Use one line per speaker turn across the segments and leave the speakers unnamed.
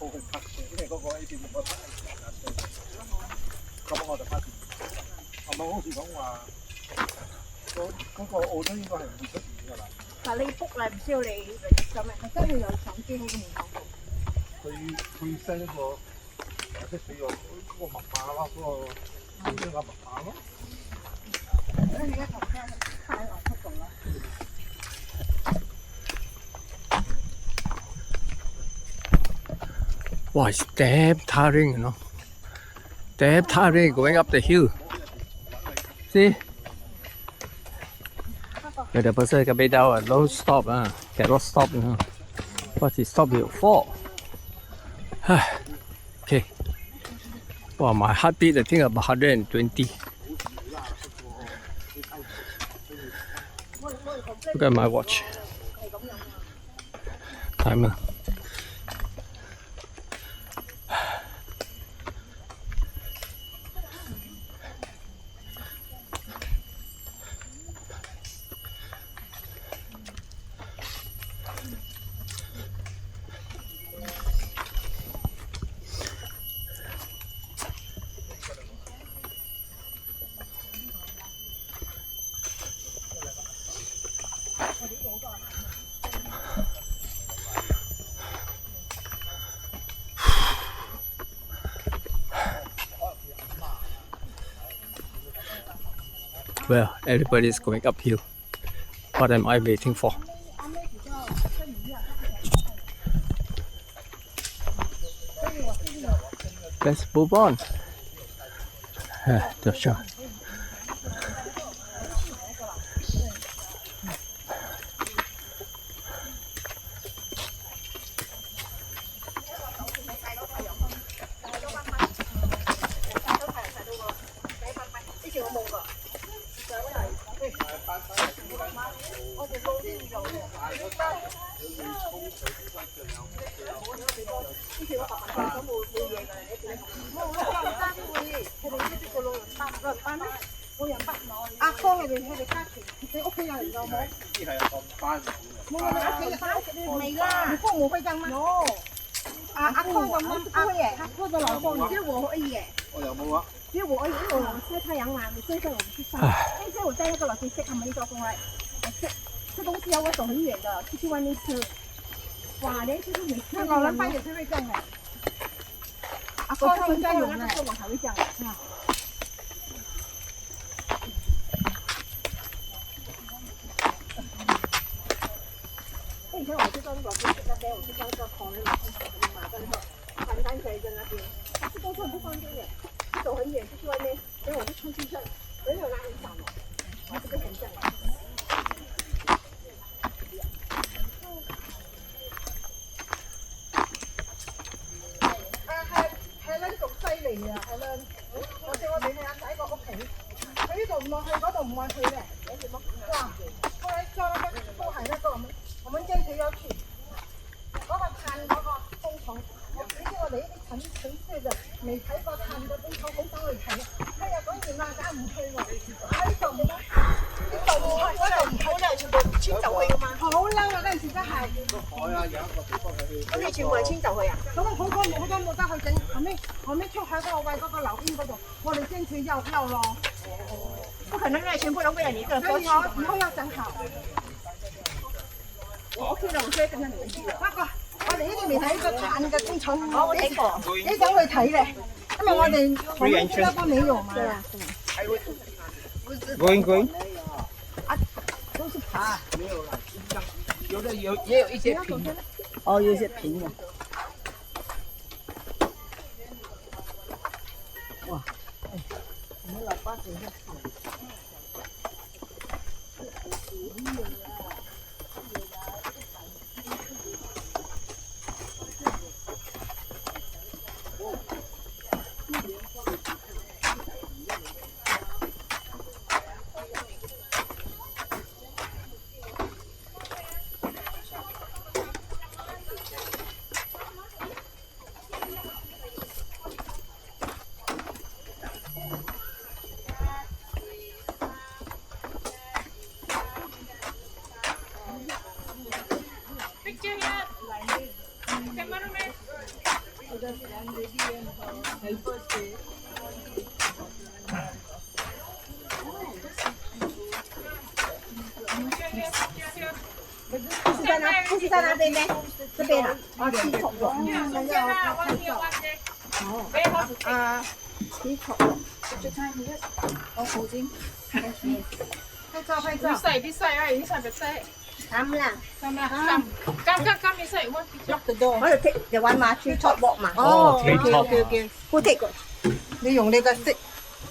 我去拍攝，因為嗰個 A 店冇得拍咁我就拍攝。係咪好似講話嗰個澳洲應該係唔會出現㗎啦？
但係你 book 嚟唔需要你咁咩？係真係有手機喺個門口度。
佢 send 一個即係俾我嗰個密碼啦，嗰個密碼咯。
咁你而家同佢開我出度啦。
Wow, it's damn tiring, you know. Damn tiring going up the hill. See? Yeah, the person coming down at low stop, cannot stop, you know. What he stop here for? Okay. Wow, my heartbeat, I think about 120. Look at my watch. Timer. Well, everybody's going uphill. What am I waiting for? Let's move on. The shot.
阿哥佢哋家庭，你屋企有人有冇？
啲係放翻。
冇啊！你屋企翻屋企未啦？你父母會這樣嗎？有。阿哥的媽，阿哥的老公，只有我而已。
我又冇啊。
只有我而已，因為我曬太陽嘛，你現在我不去曬。現在我在那個老師室，他們做工來，吃東西啊，我走很遠的，出去外面吃。哇，連就是每次老人班也是會這樣的。阿哥他們家有那個我才會這樣的。以前我去到那個那邊，我去到那個孔人老師嘛，在那個邯鄲水鎮那邊，吃東西很不方便的，走很遠，出去外面，所以我就穿去這，我有拉很少嘛，我這個很正。係撚仲犀利啊！係撚，我哋去阿仔個屋企，佢呢度唔落去，嗰度唔愛去嘅。哇！後來做那個都係那個我們堅持要去嗰個炭嗰個工廠，你知我哋呢啲蠢色嘅未睇過炭嘅工廠，好想去睇。今日講完啦，梗唔去喎。呢度冇，呢度冇，嗰度唔好啦，全部遷就去㗎嘛。好嬲啊！嗰陣時真係。個海啊，有一個地方係。咁你全部係遷就去啊？咁啊，好多冇得去整，後尾出喺嗰個位嗰個樓邊嗰度，我哋堅持要咯。不可能全部都為了你一個人過去。以後要整好。我 OK 啦，我所以跟住你們去。不過我哋呢啲未睇過炭嘅工廠，我睇過，幾想去睇咧，因為我哋我們新加坡沒有嘛。
Going。
啊，都是爬。
沒有啦，也有一些平的。
哦，有些平的。哇，我們老爸等下。不是在那边呢，这边啊，啊，七重肉，那要拍照。啊，七重肉，我好精，拍照拍照。
啲細啊，啲細咪細，
啱啦，
係咪啊？咁你細喎，lock the door。
我哋 take 就揾嘛，tree top walk 嘛。
哦，tree top
OK，好 take 個，你用你個色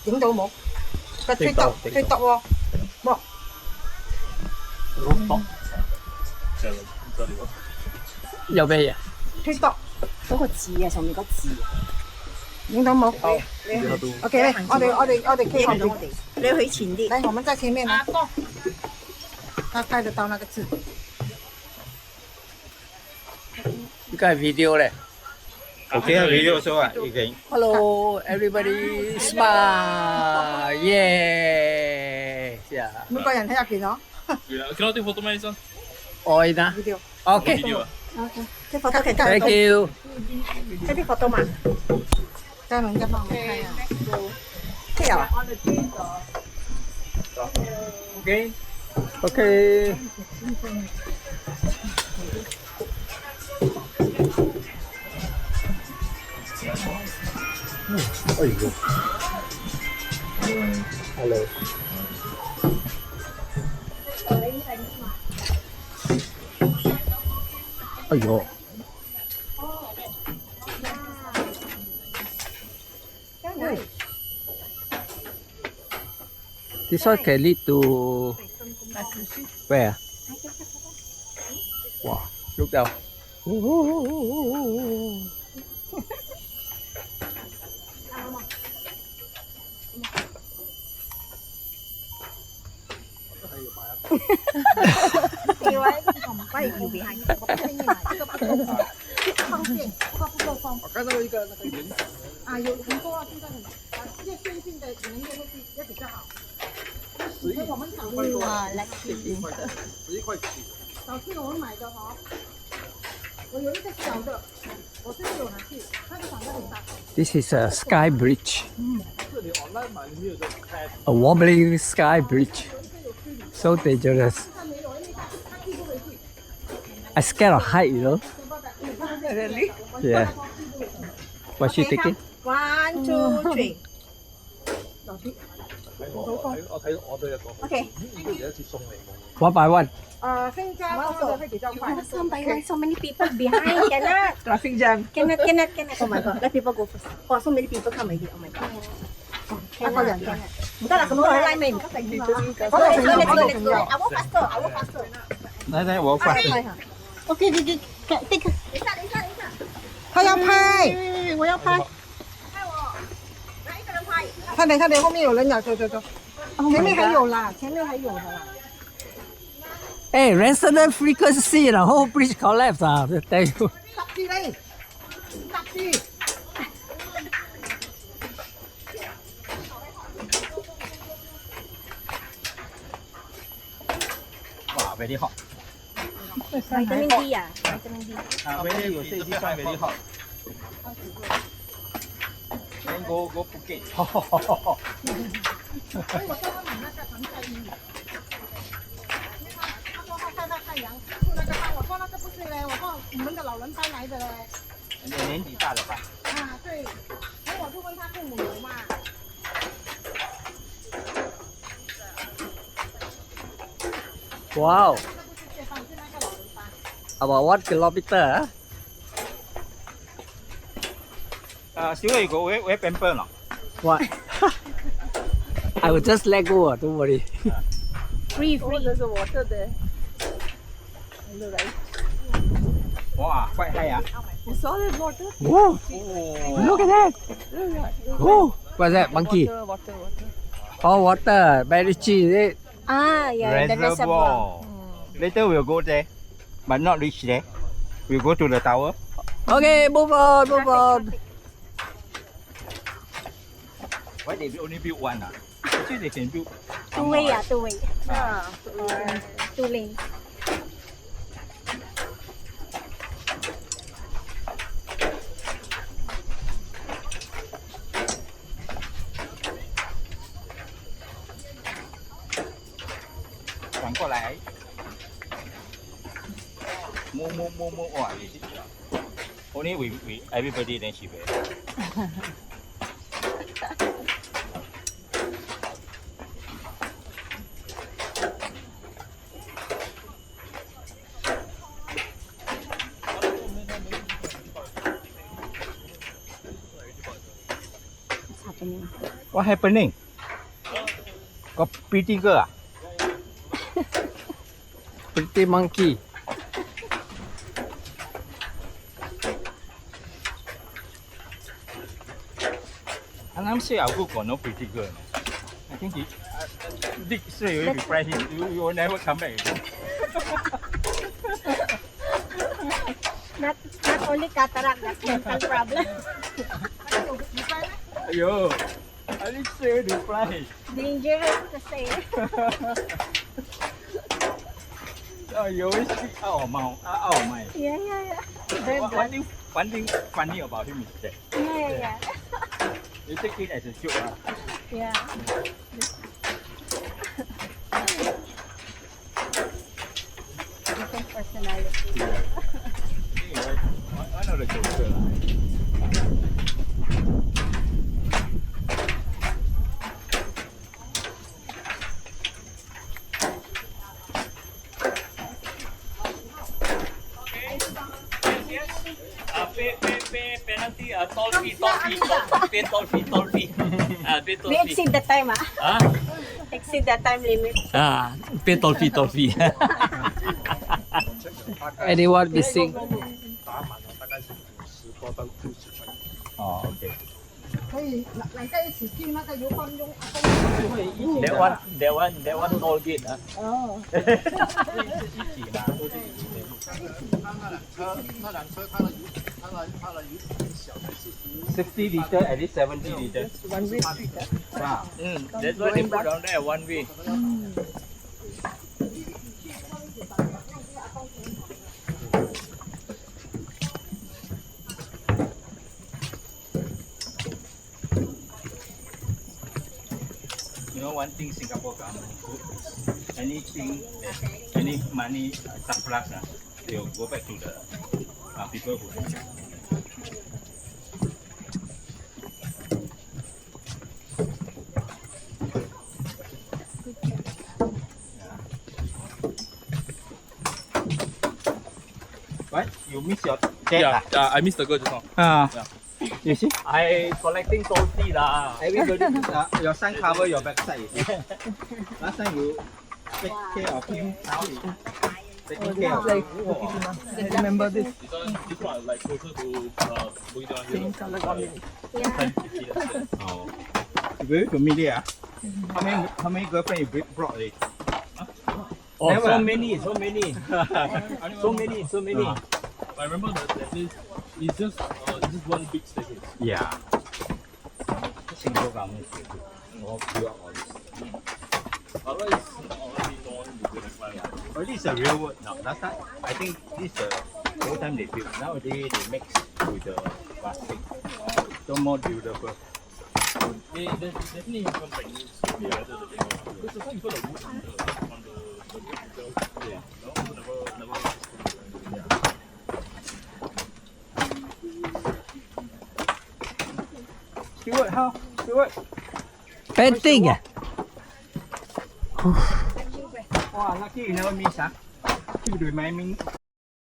影到冇？個 tree top 喎，冇。
有咩嘢？
tree top 嗰個字啊，上面個字，影到冇？好，OK，我哋企後邊，你去前啲。來，我們在前面呢，他看得到那個字。
呢個係 video 咧。
OK 啊，video show 啊，已經。
Hello everybody smile yeah yeah
每個人喺入邊咯。
Can I take photo, Madison?
愛นะ
video。
OK
Video 啊。
啲 photo 其實
thank you
一啲 photo 嘛。嘉倫一幫我睇啊。即有啊。
OK OK 哎呦 Hello 哎呦 This one can lead to where? Wow, look down. This is a sky bridge. A wobbling sky bridge. So dangerous. I scared of height, you know.
Really?
Yeah. What she taking?
1, 2, 3。
我睇我都一個，
OK。
有一次送嚟冇。
One by one.
新加坡的會比較快。
Some by one, so many people behind. Cannot.
Traffic jam。
Cannot. Oh my god, let people go first. Oh, so many people come already. Oh my god.
一個人㗎。
唔得啦，咁我拉尾唔得定㗎。
嗰個係
Let's
一
go,
個
let's
人
go.
㗎。
I walk faster. I walk faster.
嚟嚟，我快。
Okay, take.
他要拍，
我要拍。
他等後面有人了，走。前面還有啦，前面還有的啦。
Hey, resonant frequency, the whole bridge collapse. I tell you.
搭住你，搭住。
哇，very hot。
Vitamin D 啊，Vitamin D。
啊，very 有些地方 very hot。Then go Phuket。
所以我叫他买那个防晒衣。他说他晒到太阳，出那个汗。我说那个不是嘞，我说你们的老人带来的嘞。
年紀大的吧。
啊，对。然后我就问他父母有嘛。
Wow.
那不是街坊，是那个老人班。
About 1 kilometer.
小慧個會變笨咯。
What? I will just let go. Don't worry.
Free.
There's a water there.
哇，quite high 啊！
You saw that water?
Whoa! Look at that. Whoa! What's that? Monkey?
Water.
Oh, water. Very cheap.
Ah, yeah, the reservoir.
Later we'll go there, but not reach there. We'll go to the tower.
Okay, move on.
Why they only build one? Actually they can build.
Two way. Two lanes.
过来。摸哇！Only we everybody then she wear.
，happening.
What happening? Got pretty girl 啊
Pretty monkey.
I'm sure our group got no pretty girl. I think Dick straight away reply him. You will never come back again.
Not only cataract, but mental problem.
Ayo, I didn't say reply.
Dangerous to say.
Oh, you always speak out of mouth, out of mind.
Yeah. Very good.
One thing funny about him is that
Yeah.
you take it as a joke.
Yeah. Different personality.
One of the joker.
Pay penalty, toll fee. Pay toll fee. Pay toll
We
fee.
exceed the time, ah.
Ah,
Exceed the time limit.
pay toll fee.
Anyone missing?
打满了大概是50多到60分。哦，OK。
可以两个一起进那个油泵用。
That one toll gate 啊。
哦。
一起嘛，都是一起的。
那辆车它的油很小，才
60 liter at least 70 liter.
One way street.
That's why they put down there one way.
You know one thing Singapore government good is anything that any money surplus, they will go back to the people who have it. What? You miss your dad?
I missed the girl just now.
You see?
I collecting toll fee lah.
Everybody, your son cover your backside. You see? Last time you take care of him, now he taking care of you.
I remember this.
This one like closer to Bukit Timah
Same
here.
color garment.
Yeah.
Oh. Very familiar. How many girlfriends you brought already?
Oh,
Never.
so many. So many.
Ah.
I remember that place is just one big staircase.
Yeah. Singapore government is good. All build up all this.
Otherwise, already no one will go to fly.
Oh, this is a real word now. Last time, I think this is the old time they built. Nowadays they mix with the plastic. So more durable.
There's definitely some techniques to be added to the thing. Because some people are wood on the yeah. No, never.
Stewart, how? Stewart.
Painting ah.
Wow, lucky you never miss, huh? You remind me